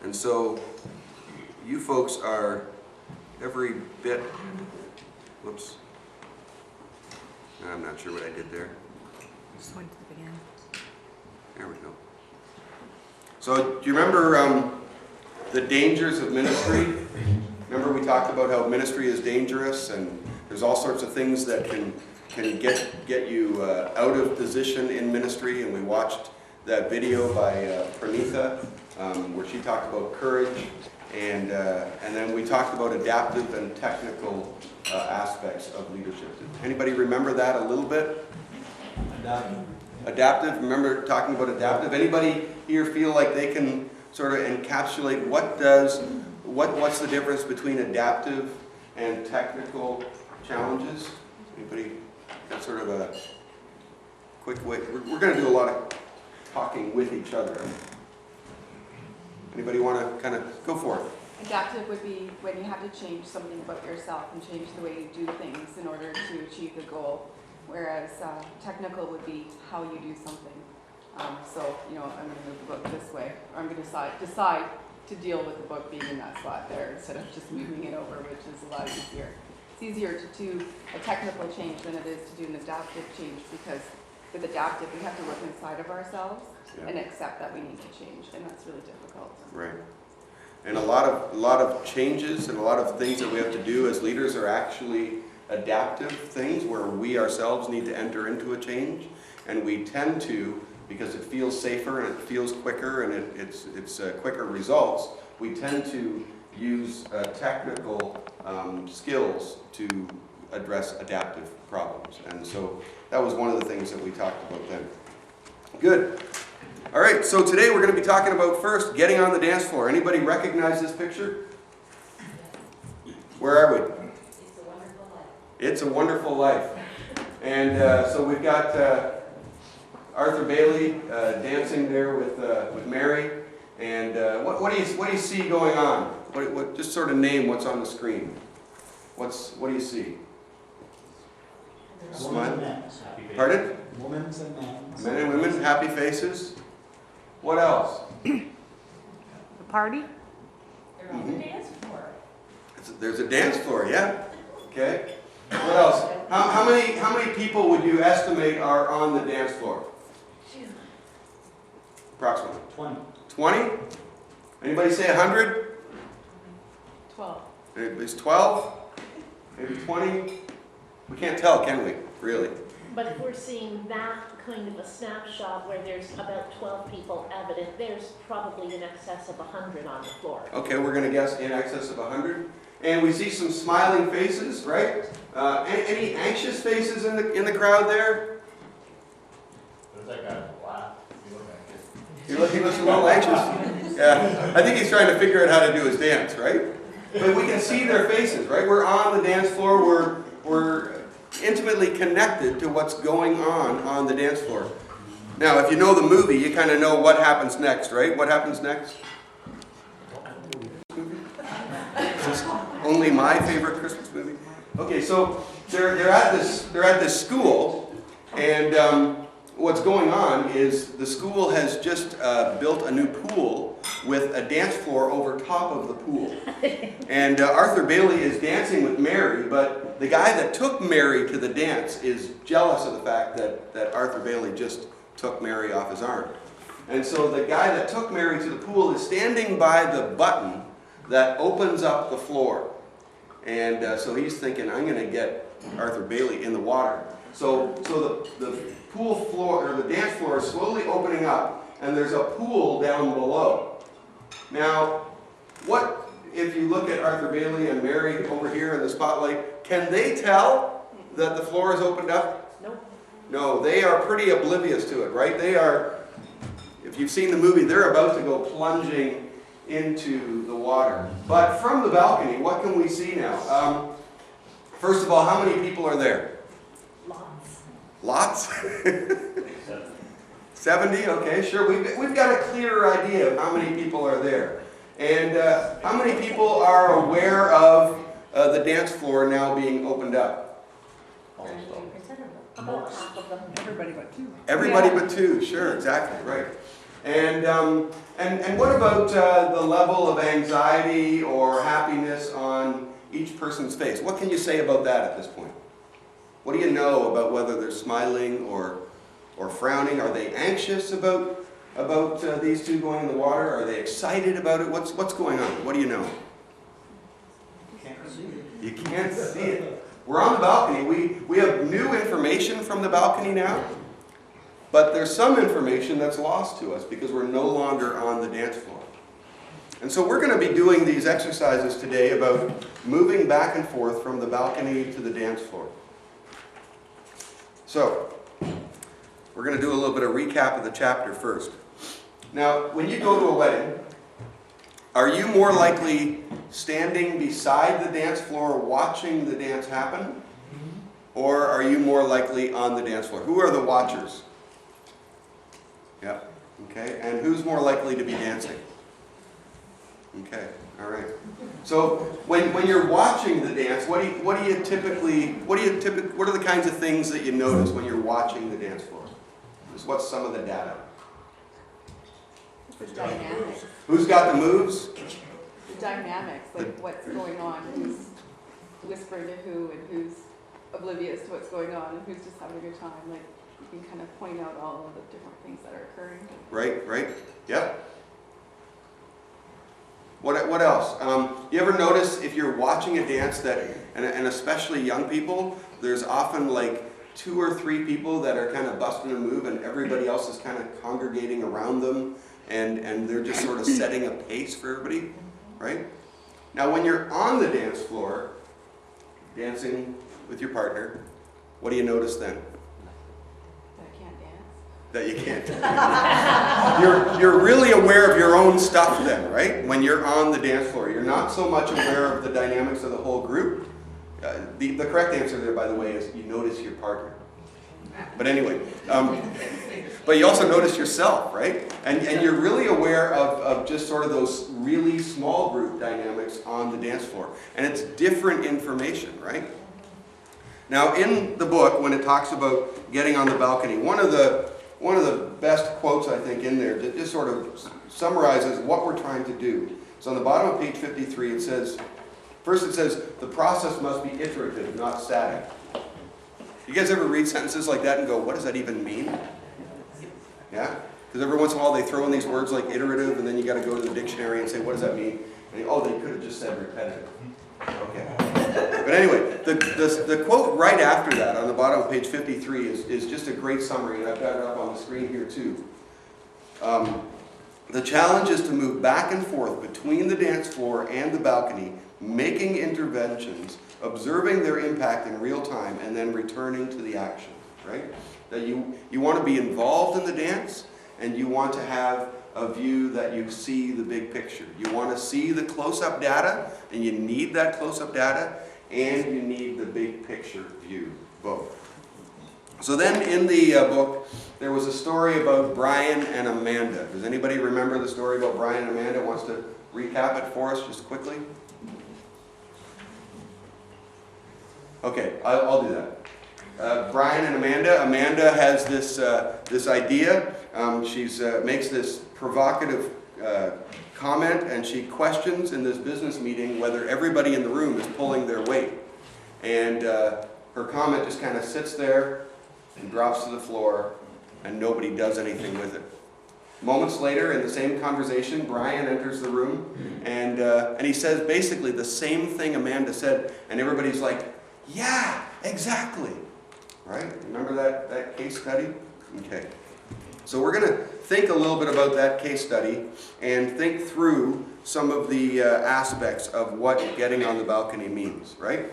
And so you folks are every bit, whoops, I'm not sure what I did there. Just went to the beginning. There we go. So do you remember the dangers of ministry? Remember we talked about how ministry is dangerous and there's all sorts of things that can get you out of position in ministry, and we watched that video by Maranatha where she talked about courage, and then we talked about adaptive and technical aspects of leadership. Did anybody remember that a little bit? Adaptive, remember talking about adaptive? Anybody here feel like they can sort of encapsulate what's the difference between adaptive and technical challenges? Anybody got sort of a quick way? We're going to do a lot of talking with each other. Anybody want to kind of go for it? Adaptive would be when you have to change something about yourself and change the way you do things in order to achieve the goal. Whereas technical would be how you do something. So, you know, I'm going to move the book this way. Or I'm going to decide to deal with the book being in that spot there instead of just moving it over, which is a lot easier. It's easier to do a technical change than it is to do an adaptive change, because with adaptive we have to look inside of ourselves and accept that we need to change, and that's really difficult. Right. And a lot of changes and a lot of things that we have to do as leaders are actually adaptive things where we ourselves need to enter into a change, and we tend to, because it feels safer and it feels quicker and it's quicker results, we tend to use technical skills to address adaptive problems. And so that was one of the things that we talked about then. Good. All right, so today we're going to be talking about first getting on the dance floor. Anybody recognize this picture? Where are we? It's a Wonderful Life. It's a Wonderful Life. And so we've got Arthur Bailey dancing there with Mary. And what do you see going on? What just sort of name what's on the screen? What do you see? Smile. Pardon? Women's and men's. Men and women, happy faces. What else? The party? They're on the dance floor. There's a dance floor, yeah. Okay. What else? How many people would you estimate are on the dance floor? Approximately. 20. 20? Anybody say 100? 12. Anybody's 12? Maybe 20? We can't tell, can we? Really? But if we're seeing that kind of a snapshot where there's about 12 people evident, there's probably in excess of 100 on the floor. Okay, we're going to guess in excess of 100. And we see some smiling faces, right? Any anxious faces in the crowd there? There's that guy with a laugh. He looks a little anxious. Yeah, I think he's trying to figure out how to do his dance, right? But we can see their faces, right? We're on the dance floor. We're intimately connected to what's going on the dance floor. Now, if you know the movie, you kind of know what happens next, right? What happens next? Is this only my favorite Christmas movie? Okay, so they're at this school, and what's going on is the school has just built a new pool with a dance floor over top of the pool. And Arthur Bailey is dancing with Mary, but the guy that took Mary to the dance is jealous of the fact that Arthur Bailey just took Mary off his arm. And so the guy that took Mary to the pool is standing by the button that opens up the floor. And so he's thinking, I'm going to get Arthur Bailey in the water. So the pool floor, or the dance floor, is slowly opening up, and there's a pool down below. Now, what if you look at Arthur Bailey and Mary over here in the spotlight, can they tell that the floor is opened up? Nope. No, they are pretty oblivious to it, right? They are, if you've seen the movie, they're about to go plunging into the water. But from the balcony, what can we see now? First of all, how many people are there? Lots. Lots? 70? Okay, sure. We've got a clearer idea of how many people are there. And how many people are aware of the dance floor now being opened up? 93% of them. About half of them. Everybody but two. Everybody but two. Sure, exactly, right. And what about the level of anxiety or happiness on each person's face? What can you say about that at this point? What do you know about whether they're smiling or frowning? Are they anxious about these two going in the water? Are they excited about it? What's going on? What do you know? You can't see it. We're on the balcony. We have new information from the balcony now, but there's some information that's lost to us because we're no longer on the dance floor. And so we're going to be doing these exercises today about moving back and forth from the balcony to the dance floor. So, we're going to do a little bit of recap of the chapter first. Now, when you go to a wedding, are you more likely standing beside the dance floor watching the dance happen? Or are you more likely on the dance floor? Who are the watchers? Yeah, okay. And who's more likely to be dancing? Okay, all right. So when you're watching the dance, what are the kinds of things that you notice when you're watching the dance floor? What's some of the data? The dynamics. Who's got the moves? The dynamics, like what's going on, who's whispering to who, and who's oblivious to what's going on, and who's just having a good time. Like, you can kind of point out all of the different things that are occurring. Right, yep. What else? You ever notice if you're watching a dance that, and especially young people, there's often like 2 or 3 people that are kind of busting a move and everybody else is kind of congregating around them and they're just sort of setting a pace for everybody, right? Now when you're on the dance floor, dancing with your partner, what do you notice then? That I can't dance. That you can't. You're really aware of your own stuff then, right? When you're on the dance floor. You're not so much aware of the dynamics of the whole group. The correct answer there, by the way, is you notice your partner. But anyway, but you also notice yourself, right? And you're really aware of just sort of those really small group dynamics on the dance floor. And it's different information, right? Now in the book, when it talks about getting on the balcony, one of the best quotes, I think, in there that just sort of summarizes what we're trying to do. So on the bottom of page 53, it says, first it says, the process must be iterative, not static. You guys ever read sentences like that and go, what does that even mean? Yeah? Because every once in a while they throw in these words like iterative, and then you got to go to the dictionary and say, what does that mean? And oh, they could have just said repetitive. Okay. But anyway, the quote right after that on the bottom of page 53 is just a great summary, and I've got it up on the screen here too. The challenge is to move back and forth between the dance floor and the balcony, making interventions, observing their impact in real time, and then returning to the action, right? That you want to be involved in the dance, and you want to have a view that you see the big picture. You want to see the close-up data, and you need that close-up data, and you need the big picture view, both. So then in the book, there was a story about Brian and Amanda. Does anybody remember the story about Brian and Amanda? Wants to recap it for us just quickly? Okay, I'll do that. Brian and Amanda. Amanda has this idea. She makes this provocative comment, and she questions in this business meeting whether everybody in the room is pulling their weight. And her comment just kind of sits there and drops to the floor, and nobody does anything with it. Moments later, in the same conversation, Brian enters the room, and he says basically the same thing Amanda said, and everybody's like, yeah, exactly. Right? Remember that case study? Okay. So we're going to think a little bit about that case study and think through some of the aspects of what getting on the balcony means, right?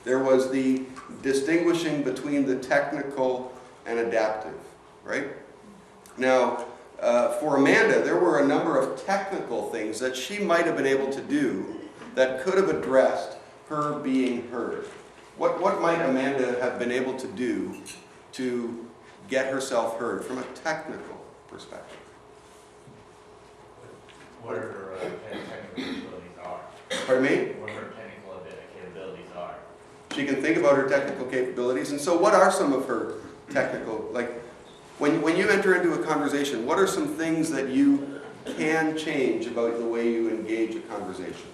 There was the distinguishing between the technical and adaptive, right? Now, for Amanda, there were a number of technical things that she might have been able to do that could have addressed her being heard. What might Amanda have been able to do to get herself heard from a technical perspective? What her technical capabilities are. Pardon me? What her technical capabilities are. She can think about her technical capabilities, and so what are some of her technical, like, When you enter into a conversation, what are some things that you can change about the way you engage a conversation?